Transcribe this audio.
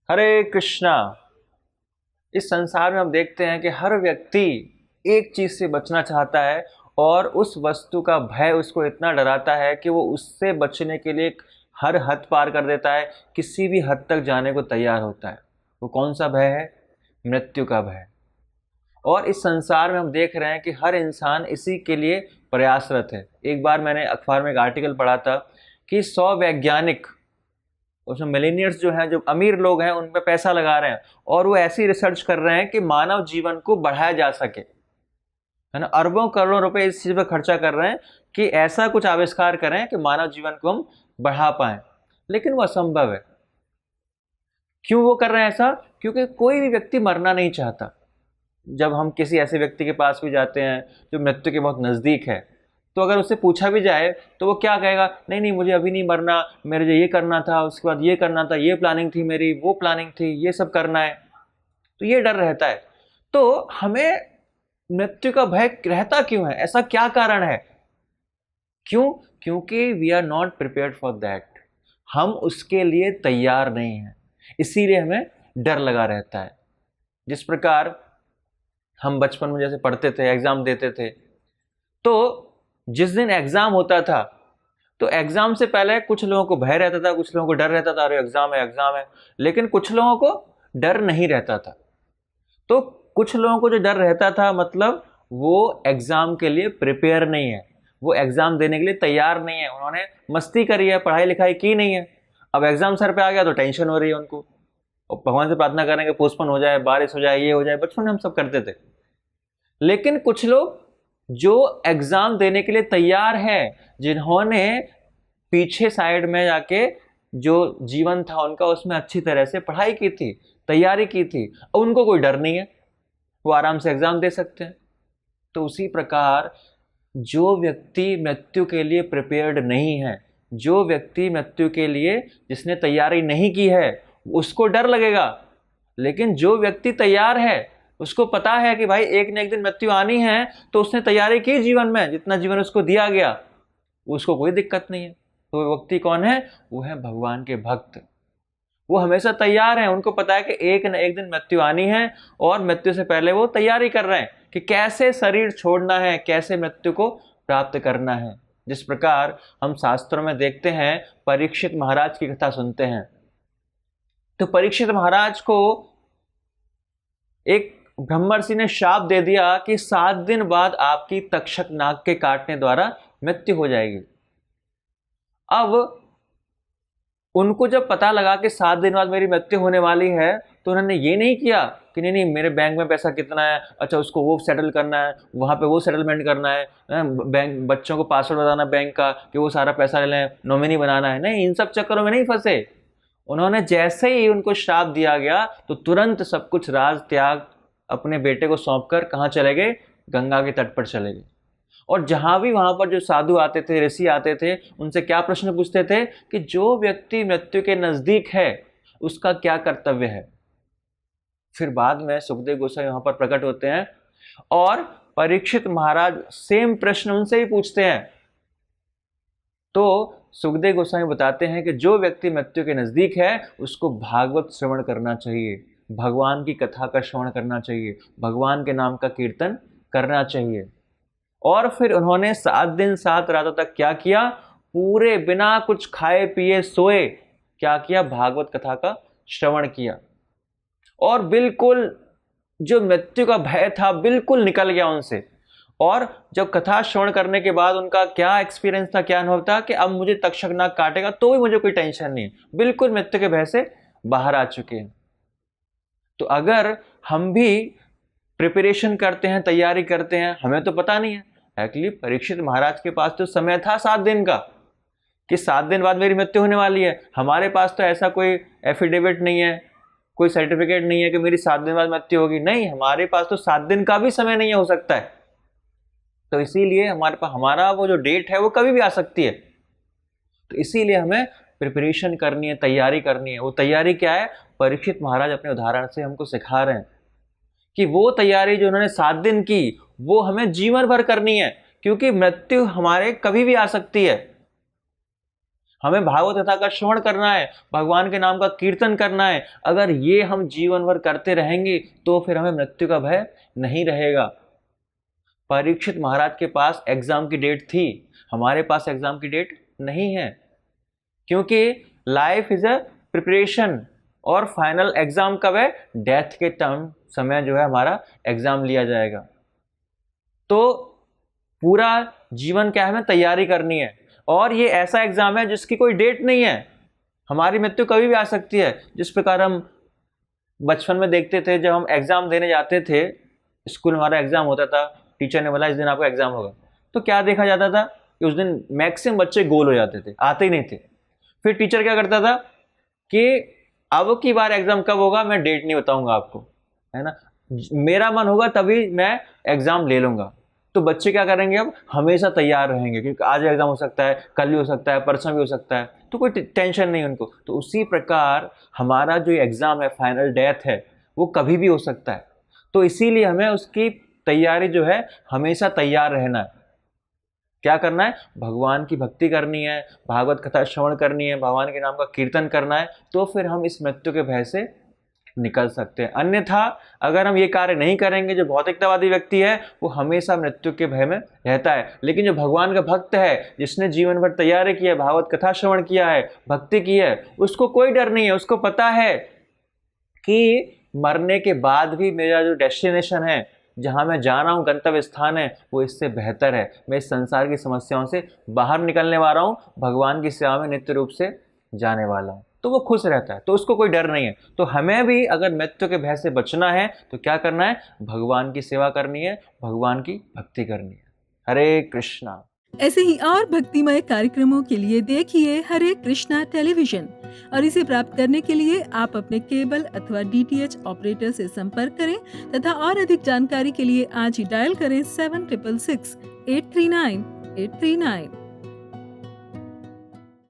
हरे कृष्णा। इस संसार में हम देखते हैं कि हर व्यक्ति एक चीज से बचना चाहता है और उस वस्तु का भय उसको इतना डराता है कि वो उससे बचने के लिए हर हद पार कर देता है, किसी भी हद तक जाने को तैयार होता है। वो कौन सा भय है? मृत्यु का भय। और इस संसार में हम देख रहे हैं कि हर इंसान इसी के लिए प्रयासरत है। एक बार मैंने अखबार में एक आर्टिकल पढ़ा था कि 100 वैज्ञानिक, उसमें मिलेनियर्स जो हैं, जो अमीर लोग हैं, उन पे पैसा लगा रहे हैं और वो ऐसी रिसर्च कर रहे हैं कि मानव जीवन को बढ़ाया जा सके, है ना। अरबों करोड़ों रुपए इस चीज पर खर्चा कर रहे हैं कि ऐसा कुछ आविष्कार करें कि मानव जीवन को हम बढ़ा पाए, लेकिन वो असंभव है। क्यों वो कर रहे हैं ऐसा? क्योंकि कोई भी व्यक्ति मरना नहीं चाहता। जब हम किसी ऐसे व्यक्ति के पास भी जाते हैं जो मृत्यु के बहुत नजदीक है, तो अगर उससे पूछा भी जाए तो वो क्या कहेगा? नहीं नहीं, मुझे अभी नहीं मरना, मेरे ये करना था, उसके बाद ये करना था, ये प्लानिंग थी मेरी, वो प्लानिंग थी, ये सब करना है। तो ये डर रहता है। तो हमें मृत्यु का भय रहता क्यों है? ऐसा क्या कारण है? क्यों? क्योंकि we are not prepared for that. हम उसके लिए तैयार नहीं हैं, इसीलिए हमें डर लगा रहता है। जिस प्रकार हम बचपन में जैसे पढ़ते थे, एग्जाम देते थे, तो जिस दिन एग्जाम होता था तो एग्जाम से पहले कुछ लोगों को भय रहता था, कुछ लोगों को डर रहता था, अरे एग्जाम है एग्जाम है। लेकिन कुछ लोगों को डर नहीं रहता था। तो कुछ लोगों को जो डर रहता था, मतलब वो एग्जाम के लिए प्रिपेयर नहीं है, वो एग्जाम देने के लिए तैयार नहीं है, उन्होंने मस्ती करी है, पढ़ाई लिखाई की नहीं है। अब एग्जाम सर पे आ गया तो टेंशन हो रही है उनको, और भगवान से प्रार्थना करेंगे पोस्टपोन हो जाए, बारिश हो जाए, ये हो जाए। बचपन में हम सब करते थे। लेकिन कुछ लोग जो एग्जाम देने के लिए तैयार हैं, जिन्होंने पीछे साइड में जाके जो जीवन था उनका, उसमें अच्छी तरह से पढ़ाई की थी, तैयारी की थी, और उनको कोई डर नहीं है, वो आराम से एग्जाम दे सकते हैं। तो उसी प्रकार जो व्यक्ति मृत्यु के लिए प्रिपेयर्ड नहीं है, जो व्यक्ति मृत्यु के लिए जिसने तैयारी नहीं की है, उसको डर लगेगा। लेकिन जो व्यक्ति तैयार है, उसको पता है कि भाई एक न एक दिन मृत्यु आनी है, तो उसने तैयारी की जीवन में, जितना जीवन उसको दिया गया, उसको कोई दिक्कत नहीं है। तो वो व्यक्ति कौन है? वो है भगवान के भक्त। वो हमेशा तैयार हैं, उनको पता है कि एक न एक दिन मृत्यु आनी है, और मृत्यु से पहले वो तैयारी कर रहे हैं कि कैसे शरीर छोड़ना है, कैसे मृत्यु को प्राप्त करना है। जिस प्रकार हम शास्त्रों में देखते हैं, परीक्षित महाराज की कथा सुनते हैं, तो परीक्षित महाराज को एक ब्रह्मर्षि ने शाप दे दिया कि 7 दिन बाद आपकी तक्षक नाग के काटने द्वारा मृत्यु हो जाएगी। अब उनको जब पता लगा कि 7 दिन बाद मेरी मृत्यु होने वाली है, तो उन्होंने ये नहीं किया कि नहीं नहीं मेरे बैंक में पैसा कितना है, अच्छा उसको वो सेटल करना है, वहाँ पे वो सेटलमेंट करना है, बैंक बच्चों को पासवर्ड बताना बैंक का कि वो सारा पैसा ले लें, नॉमिनी बनाना है। नहीं, इन सब चक्करों में नहीं फंसे। उन्होंने जैसे ही उनको श्राप दिया गया, तो तुरंत सब कुछ राज त्याग अपने बेटे को सौंपकर कहाँ चले गए? गंगा के तट पर चले गए। और जहां भी वहां पर जो साधु आते थे, ऋषि आते थे, उनसे क्या प्रश्न पूछते थे कि जो व्यक्ति मृत्यु के नजदीक है उसका क्या कर्तव्य है। फिर बाद में सुखदेव गोसाई वहां पर प्रकट होते हैं और परीक्षित महाराज सेम प्रश्न उनसे ही पूछते हैं। तो सुखदेव गोस्वामी बताते हैं कि जो व्यक्ति मृत्यु के नजदीक है उसको भागवत श्रवण करना चाहिए, भगवान की कथा का श्रवण करना चाहिए, भगवान के नाम का कीर्तन करना चाहिए। और फिर उन्होंने 7 दिन 7 रातों तक क्या किया? पूरे बिना कुछ खाए पिए सोए क्या किया? भागवत कथा का श्रवण किया। और बिल्कुल जो मृत्यु का भय था बिल्कुल निकल गया उनसे। और जब कथा श्रवण करने के बाद उनका क्या एक्सपीरियंस था, क्या अनुभव था कि अब मुझे तक्षक नाग काटेगा तो भी मुझे कोई टेंशन नहीं है, बिल्कुल मृत्यु के भय से बाहर आ चुके हैं। तो अगर हम भी प्रिपरेशन करते हैं, तैयारी करते हैं, हमें तो पता नहीं है। एक्चुअली परीक्षित महाराज के पास तो समय था 7 दिन का कि 7 दिन बाद मेरी मृत्यु होने वाली है। हमारे पास तो ऐसा कोई एफिडेविट नहीं है, कोई सर्टिफिकेट नहीं है कि मेरी 7 दिन बाद मृत्यु होगी। नहीं, हमारे पास तो 7 दिन का भी समय नहीं हो सकता है। तो इसीलिए हमारे पास हमारा वो जो डेट है वो कभी भी आ सकती है। तो इसीलिए हमें प्रिपरेशन करनी है, तैयारी करनी है। वो तैयारी क्या है? परीक्षित महाराज अपने उदाहरण से हमको सिखा रहे हैं कि वो तैयारी जो उन्होंने 7 दिन की वो हमें जीवन भर करनी है, क्योंकि मृत्यु हमारे कभी भी आ सकती है। हमें भागवत कथा का श्रवण करना है, भगवान के नाम का कीर्तन करना है। अगर ये हम जीवन भर करते रहेंगे तो फिर हमें मृत्यु का भय नहीं रहेगा। परीक्षित महाराज के पास एग्जाम की डेट थी, हमारे पास एग्जाम की डेट नहीं है, क्योंकि लाइफ इज अ प्रिपरेशन और फाइनल एग्जाम कब है? डेथ के टाइम समय जो है हमारा एग्जाम लिया जाएगा। तो पूरा जीवन क्या है, हमें तैयारी करनी है। और ये ऐसा एग्जाम है जिसकी कोई डेट नहीं है, हमारी मृत्यु कभी भी आ सकती है। जिस प्रकार हम बचपन में देखते थे, जब हम एग्जाम देने जाते थे, स्कूल में हमारा एग्जाम होता था, टीचर ने बोला इस दिन आपका एग्जाम होगा, तो क्या देखा जाता था कि उस दिन मैक्सिमम बच्चे गोल हो जाते थे, आते ही नहीं थे। फिर टीचर क्या करता था कि अब की बार एग्जाम कब होगा मैं डेट नहीं बताऊंगा आपको, है ना, मेरा मन होगा तभी मैं एग्जाम ले लूंगा। तो बच्चे क्या करेंगे, अब हमेशा तैयार रहेंगे, क्योंकि आज एग्जाम हो सकता है, कल भी हो सकता है, परसों भी हो सकता है, तो कोई टेंशन नहीं उनको। तो उसी प्रकार हमारा जो एग्जाम है, फाइनल डेथ है, वो कभी भी हो सकता है। तो इसीलिए हमें उसकी तैयारी जो है हमेशा तैयार रहना है। क्या करना है? भगवान की भक्ति करनी है, भागवत कथा श्रवण करनी है, भगवान के नाम का कीर्तन करना है, तो फिर हम इस मृत्यु के भय से निकल सकते हैं। अन्यथा अगर हम ये कार्य नहीं करेंगे, जो भौतिकतावादी व्यक्ति है वो हमेशा मृत्यु के भय में रहता है। लेकिन जो भगवान का भक्त है, जिसने जीवन भर तैयारी की है, भागवत कथा श्रवण किया है, भक्ति की है, उसको कोई डर नहीं है। उसको पता है कि मरने के बाद भी मेरा जो डेस्टिनेशन है, जहां मैं जा रहा हूं, गंतव्य स्थान है, वो इससे बेहतर है। मैं इस संसार की समस्याओं से बाहर निकलने वाला हूं, भगवान की सेवा में नित्य रूप से जाने वाला हूं। तो वो खुश रहता है, तो उसको कोई डर नहीं है। तो हमें भी अगर मृत्यु के भय से बचना है तो क्या करना है? भगवान की सेवा करनी है, भगवान की भक्ति करनी है। हरे कृष्णा। ऐसे ही और भक्तिमय कार्यक्रमों के लिए देखिए हरे कृष्णा टेलीविजन, और इसे प्राप्त करने के लिए आप अपने केबल अथवा DTH ऑपरेटर से संपर्क करें तथा और अधिक जानकारी के लिए आज ही डायल करें 7666 839 839।